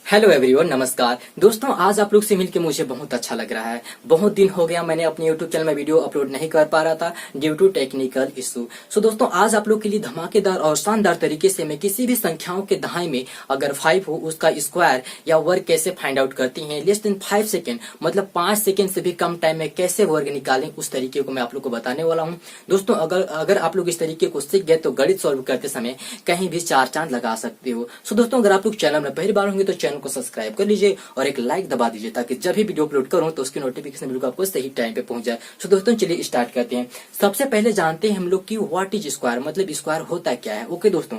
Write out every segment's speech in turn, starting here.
Hello everyone, नमस्कार दोस्तों। आज आप लोग से मिलकर मुझे बहुत अच्छा लग रहा है। बहुत दिन हो गया मैंने अपने यूट्यूब चैनल में वीडियो अपलोड नहीं कर पा रहा था ड्यू टू टेक्निकल इशू। सो दोस्तों, आज आप लोग के लिए धमाकेदार और शानदार तरीके से मैं किसी भी संख्याओं के दहाई में अगर 5 हो उसका स्क्वायर या वर्ग कैसे फाइंड आउट करती हैं लेस देन 5 सेकेंड, मतलब 5 सेकेंड से भी कम टाइम में कैसे वर्ग निकालें, उस तरीके को मैं आप लोग को बताने वाला हूँ। दोस्तों, अगर आप लोग इस तरीके को सीख गए तो गणित सॉल्व करते समय कहीं भी 4 चांद लगा सकते हो। सो दोस्तों, अगर आप लोग चैनल में पहली बार होंगे तो चैनल को सब्सक्राइब कर लीजिए और एक लाइक दबा दीजिए ताकि जब भी वीडियो अपलोड करूं तो उसकी नोटिफिकेशन बिल्कुल आपको सही टाइम पे पहुंच जाए। सो दोस्तों, चलिए स्टार्ट करते हैं। सबसे पहले जानते हैं हम लोग कि व्हाट इज स्क्वायर, मतलब स्क्वायर होता क्या है। ओके दोस्तों,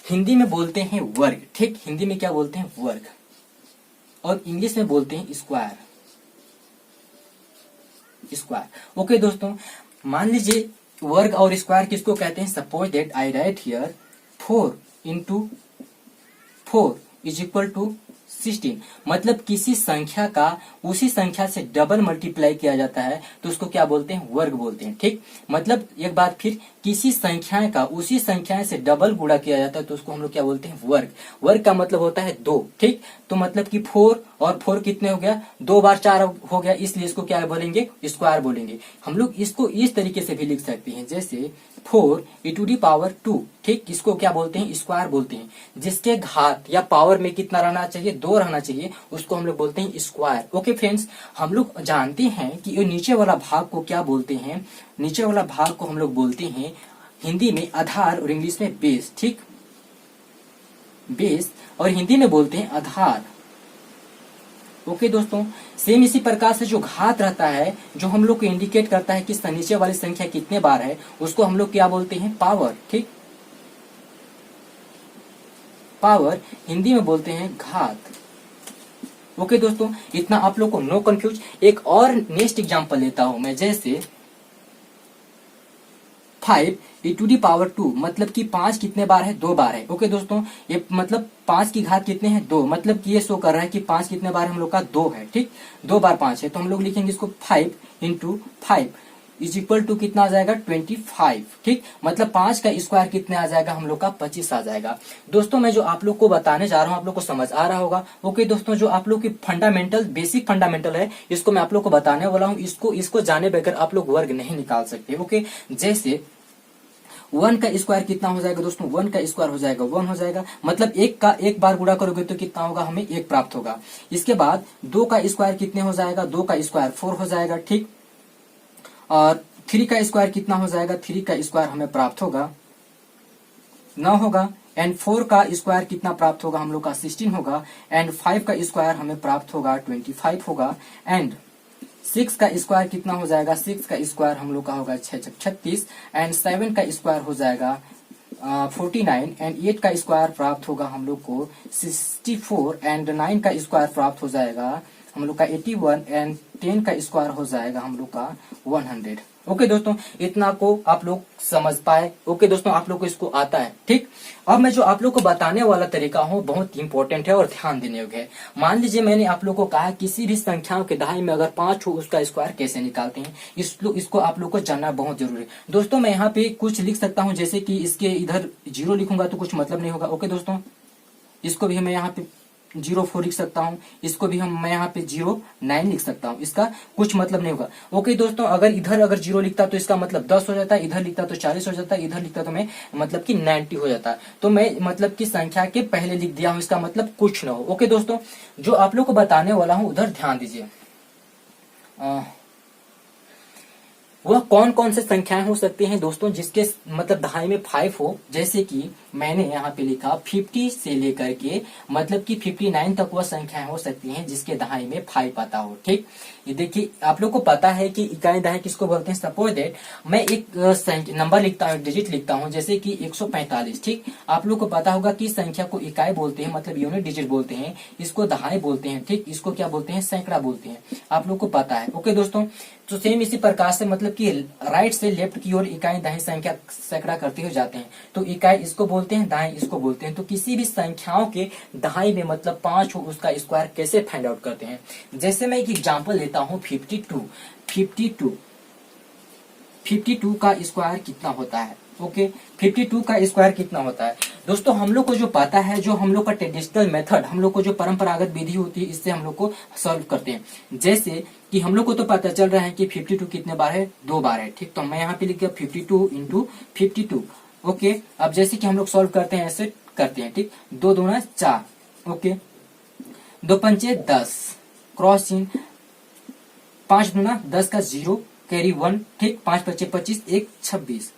हिंदी में बोलते हैं वर्ग, ठीक। हिंदी में क्या बोलते हैं? वर्ग। और इंग्लिश में बोलते हैं स्क्वायर। स्क्वायर। ओके दोस्तों, मान लीजिए वर्ग और स्क्वायर किसको कहते हैं। Suppose that I write here 4 into 4 is equal to 16, मतलब किसी संख्या का उसी संख्या से डबल मल्टीप्लाई किया जाता है तो उसको क्या बोलते हैं? वर्ग बोलते हैं, ठीक। मतलब एक बात फिर, किसी संख्या का उसी संख्या से डबल गुणा किया जाता है तो उसको हम लोग क्या बोलते हैं? वर्ग। वर्ग का मतलब होता है 2, ठीक। तो मतलब कि 4 और 4 कितने हो गया? 2 बार 4 हो गया, इसलिए इसको क्या बोलेंगे? स्क्वायर बोलेंगे। हम लोग इसको इस तरीके से भी लिख सकते हैं, जैसे 4 e⁻², ठीक। इसको क्या बोलते हैं? स्क्वायर बोलते हैं। जिसके घात या पावर में कितना रहना चाहिए? 2 रहना चाहिए, उसको हम लोग बोलते हैं स्क्वायर। ओके फ्रेंड्स, हम लोग जानते हैं कि ये नीचे वाला भाग को क्या बोलते हैं? नीचे वाला भाग को हम लोग बोलते हैं हिंदी में आधार और इंग्लिश में बेस, ठीक। बेस और हिंदी में बोलते हैं आधार। ओके दोस्तों, सेम इसी प्रकार से जो घात रहता है, जो हम लोग को इंडिकेट करता है कि नीचे वाली संख्या कितने बार है, उसको हम लोग क्या बोलते हैं? पावर, ठीक। पावर हिंदी में बोलते हैं घात। ओके दोस्तों, इतना आप लोग को नो कंफ्यूज। एक और नेक्स्ट एग्जांपल लेता हूं मैं, जैसे 5 e⁻², मतलब कि 5 कितने बार है? 2 बार है। ओके दोस्तों, ये मतलब 5 की घात कितने हैं? 2, मतलब कि ये शो कर रहा है कि 5 कितने बार हम लोग का? 2 है, ठीक। 2 बार 5 है, तो हम लोग लिखेंगे इसको 5 × 5 इज इक्वल टू कितना आ जाएगा? 25, ठीक। मतलब 5 का स्क्वायर कितने आ जाएगा? हम लोग का 25 आ जाएगा। दोस्तों, मैं जो आप लोग को बताने जा रहा हूँ आप लोग को समझ आ रहा होगा। ओके दोस्तों, जो आप लोग की फंडामेंटल बेसिक फंडामेंटल है, इसको मैं आप लोग को बताने वाला हूँ। इसको जाने बगैर आप लोग वर्ग नहीं निकाल सकते। ओके, जैसे 1 का स्क्वायर कितना हो जाएगा दोस्तों? 1 का स्क्वायर हो जाएगा 1 हो जाएगा, मतलब 1 का एक बार गुणा करोगे तो कितना होगा? हमें 1 प्राप्त होगा। इसके बाद 2 का स्क्वायर कितने हो जाएगा? 2 का स्क्वायर 4 हो जाएगा, ठीक। और 3 का स्क्वायर कितना हो जाएगा? 3 का स्क्वायर हमें प्राप्त होगा 9 होगा। एंड 4 का स्क्वायर कितना प्राप्त होगा? हम लोग का 16 होगा। एंड 5 का स्क्वायर हमें प्राप्त होगा 25 होगा। एंड 6 का स्क्वायर कितना हो जाएगा? 6 का स्क्वायर हम लोग का होगा 36। एंड 7 का स्क्वायर हो जाएगा 49। एंड 8 का स्क्वायर प्राप्त होगा हम लोग को 64। एंड 9 का स्क्वायर प्राप्त हो जाएगा हम लोग का 81। एंड 10 का स्क्वायर हो जाएगा हम लोग का 100। ओके दोस्तों, इतना को आप लोग समझ पाए। ओके दोस्तों, आप लोग को इसको आता है, ठीक। अब मैं जो आप लोग को बताने वाला तरीका हूँ बहुत इंपॉर्टेंट है और ध्यान देने योग्य है। मान लीजिए मैंने आप लोग को कहा किसी भी संख्याओं के दहाई में अगर 5 हो उसका स्क्वायर कैसे निकालते हैं, इसको आप लोग को जानना बहुत जरूरी है। दोस्तों, मैं यहाँ पे कुछ लिख सकता हूँ, जैसे कि इसके इधर 0 लिखूंगा तो कुछ मतलब नहीं होगा। ओके दोस्तों, इसको भी मैं यहाँ पे 04 लिख सकता हूँ, इसको भी मैं यहाँ पे 09 लिख सकता हूँ, इसका कुछ मतलब नहीं होगा। ओके दोस्तों, अगर 0 लिखता तो इसका मतलब 10 हो जाता है, इधर लिखता तो 40 हो जाता है, इधर लिखता तो मैं मतलब कि 90 हो जाता है। तो मैं मतलब कि संख्या के पहले लिख दिया हूँ, इसका मतलब कुछ ना हो। ओके दोस्तों, जो आप लोग को बताने वाला हूँ उधर ध्यान दीजिए। वह कौन कौन से संख्याएं हो सकती हैं दोस्तों जिसके मतलब दहाई में 5 हो, जैसे कि मैंने यहाँ पे लिखा 50 से लेकर के मतलब कि 59 तक वह संख्याएं हो सकती हैं जिसके दहाई में 5 आता हो, ठीक। ये देखिए, आप लोग को पता है कि इकाई दहाई किसको बोलते हैं। सपोज दैट मैं एक नंबर लिखता हूँ, एक डिजिट लिखता हूँ, जैसे कि 145, ठीक। आप लोग को पता होगा कि संख्या को इकाई बोलते हैं, मतलब यूनिट डिजिट बोलते हैं, इसको दहाई बोलते हैं, ठीक। इसको क्या बोलते हैं? सैकड़ा बोलते हैं, आप लोग को पता है। ओके दोस्तों, तो सेम इसी प्रकार से मतलब कि राइट से लेफ्ट की ओर इकाई दहाई संख्या सैकड़ा करते हुए जाते हैं, तो इकाई इसको बोलते हैं, दहाई इसको बोलते हैं। तो किसी भी संख्याओं के दहाई में मतलब 5 हो उसका स्क्वायर कैसे फाइंड आउट करते हैं, जैसे मैं एक एग्जांपल लेता हूँ 52 का स्क्वायर कितना होता है? ओके 52 का स्क्वायर कितना होता है दोस्तों? हम लोग को जो पता है, जो हम लोग का ट्रेडिशनल मेथड, हम लोग को जो परंपरागत विधि होती है, इससे हम लोग को सॉल्व करते हैं। जैसे कि हम लोग को तो पता चल रहा है कि 52 कितने बार है, 2 बार है, ठीक। तो मैं यहाँ पे लिख दिया 52 इंटू 52। ओके, अब जैसे कि हम लोग सॉल्व करते हैं ऐसे करते हैं, ठीक। 2 दूना 4, ओके, 2 पंचे 10, क्रॉस चिन्ह, 5 दूना 10 का 0, कैरी 1, ठीक। 5 पच्चे 25, 1 26,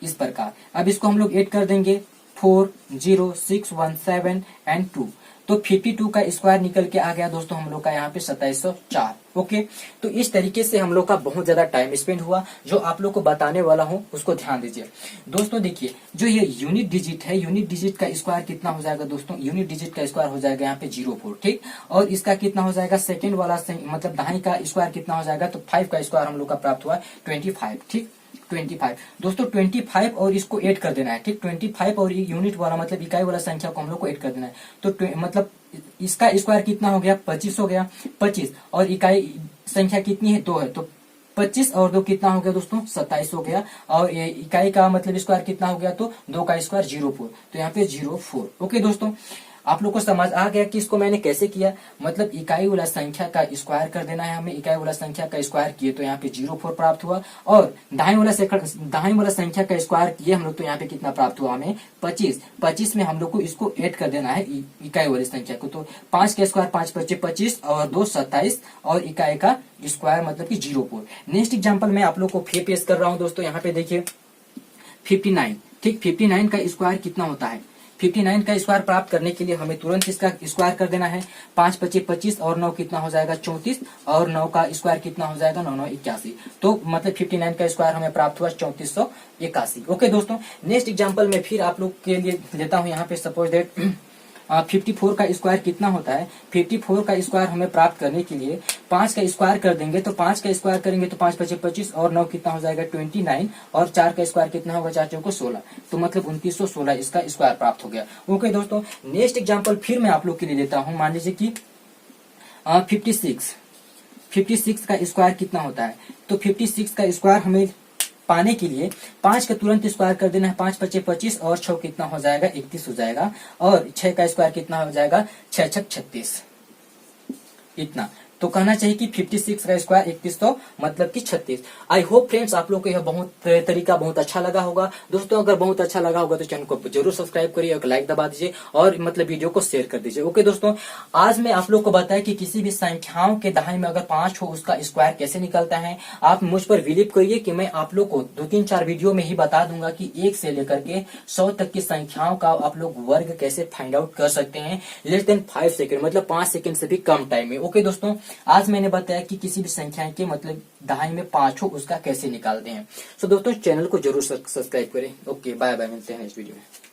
इस प्रकार। अब इसको हम लोग ऐड कर देंगे 4 0 6 1 7 एंड 2, तो 52 का स्क्वायर निकल के आ गया दोस्तों हम लोग का यहाँ पे 2704। ओके, तो इस तरीके से हम लोग का बहुत ज्यादा टाइम स्पेंड हुआ। जो आप लोग को बताने वाला हूँ उसको ध्यान दीजिए दोस्तों। देखिए, जो ये यूनिट डिजिट है, यूनिट डिजिट का स्क्वायर कितना हो जाएगा दोस्तों? यूनिट डिजिट का स्क्वायर हो जाएगा यहाँ पे 04, ठीक। और इसका कितना हो जाएगा? सेकेंड वाला मतलब दहाई का स्क्वायर कितना हो जाएगा? तो 5 का स्क्वायर हम लोग का प्राप्त हुआ 25, ठीक। 25 दोस्तों, 25 और इसको ऐड कर देना है, ठीक। 25 और यूनिट वाला मतलब इकाई वाला संख्या को हम लोग को ऐड कर देना है। तो मतलब इसका स्क्वायर कितना हो गया? 25 हो गया। 25 और इकाई संख्या कितनी है? 2 है, तो 25 और 2 कितना हो गया दोस्तों? 27 हो गया। और ये इकाई का मतलब स्क्वायर कितना हो गया? तो 2 का स्क्वायर 04, तो यहाँ पे 04। ओके दोस्तों, आप लोग को समझ आ गया कि इसको मैंने कैसे किया? मतलब इकाई वाला संख्या का स्क्वायर कर देना है हमें। इकाई वाला संख्या का स्क्वायर किए तो यहाँ पे 04 प्राप्त हुआ, और दाएं वाला संख्या का स्क्वायर किए हम लोग तो यहाँ पे कितना प्राप्त हुआ हमें? 25। 25 में हम लोग को इसको ऐड कर देना है इकाई वाली संख्या को। तो 5 का स्क्वायर 5 पच्चे 25 और 2 27, और इकाई का स्क्वायर मतलब की 04। नेक्स्ट एग्जाम्पल मैं आप लोग को फिर पेश कर रहा हूँ दोस्तों। यहाँ पे देखिए 59, ठीक। 59 का स्क्वायर कितना होता है? 59 का स्क्वायर प्राप्त करने के लिए हमें तुरंत इसका स्क्वायर कर देना है। 5 पच्चे 25 और 9 कितना हो जाएगा? 34, और 9 का स्क्वायर कितना हो जाएगा? 9 9 81, तो मतलब 59 का स्क्वायर हमें प्राप्त हुआ 3481। ओके दोस्तों, नेक्स्ट एग्जांपल में फिर आप लोग के लिए लेता हूँ यहाँ पे। सपोज दैट 54 का स्क्वायर कितना होता है? 54 का स्क्वायर हमें प्राप्त करने के लिए 5 का स्क्वायर कर देंगे, तो 5 का स्क्वायर करेंगे तो 5 पच्चे 25 और 9 कितना हो जाएगा? 29, और 4 का स्क्वायर कितना होगा? 4 चौको 16, तो मतलब 2916 इसका स्क्वायर प्राप्त हो गया। ओके दोस्तों, नेक्स्ट एग्जाम्पल फिर मैं आप लोग के लिए लेता हूँ। मान लीजिए कि 56 का स्क्वायर कितना होता है? तो 56 का स्क्वायर हमें पाने के लिए 5 का तुरंत स्क्वायर कर देना है। 5 पच्चे 25 और 6 कितना हो जाएगा? 31 हो जाएगा, और 6 का स्क्वायर कितना हो जाएगा? 6 छक 36, इतना। तो कहना चाहिए कि 56 का स्क्वायर 3100 मतलब कि 36। आई होप फ्रेंड्स आप लोग को यह तरीका बहुत अच्छा लगा होगा दोस्तों। अगर बहुत अच्छा लगा होगा तो चैनल को जरूर सब्सक्राइब करिए, और लाइक दबा दीजिए, और मतलब वीडियो को शेयर कर दीजिए। ओके दोस्तों, आज मैं आप लोग को बताया कि किसी भी संख्याओं के दहाई में अगर 5 हो उसका स्क्वायर कैसे निकलता है। आप मुझ पर बिलीव करिए कि मैं आप लोग को 2-3-4 वीडियो में ही बता दूंगा कि 1 से लेकर के 100 तक की संख्याओं का आप लोग वर्ग कैसे फाइंड आउट कर सकते हैं लेस देन 5 सेकेंड, मतलब 5 सेकेंड से भी कम टाइम में। ओके दोस्तों, आज मैंने बताया कि किसी भी संख्या के मतलब दहाई में 5 हो उसका कैसे निकालते हैं। सो दोस्तों, चैनल को जरूर सब्सक्राइब करें। ओके, बाय बाय, मिलते हैं नेक्स्ट वीडियो में।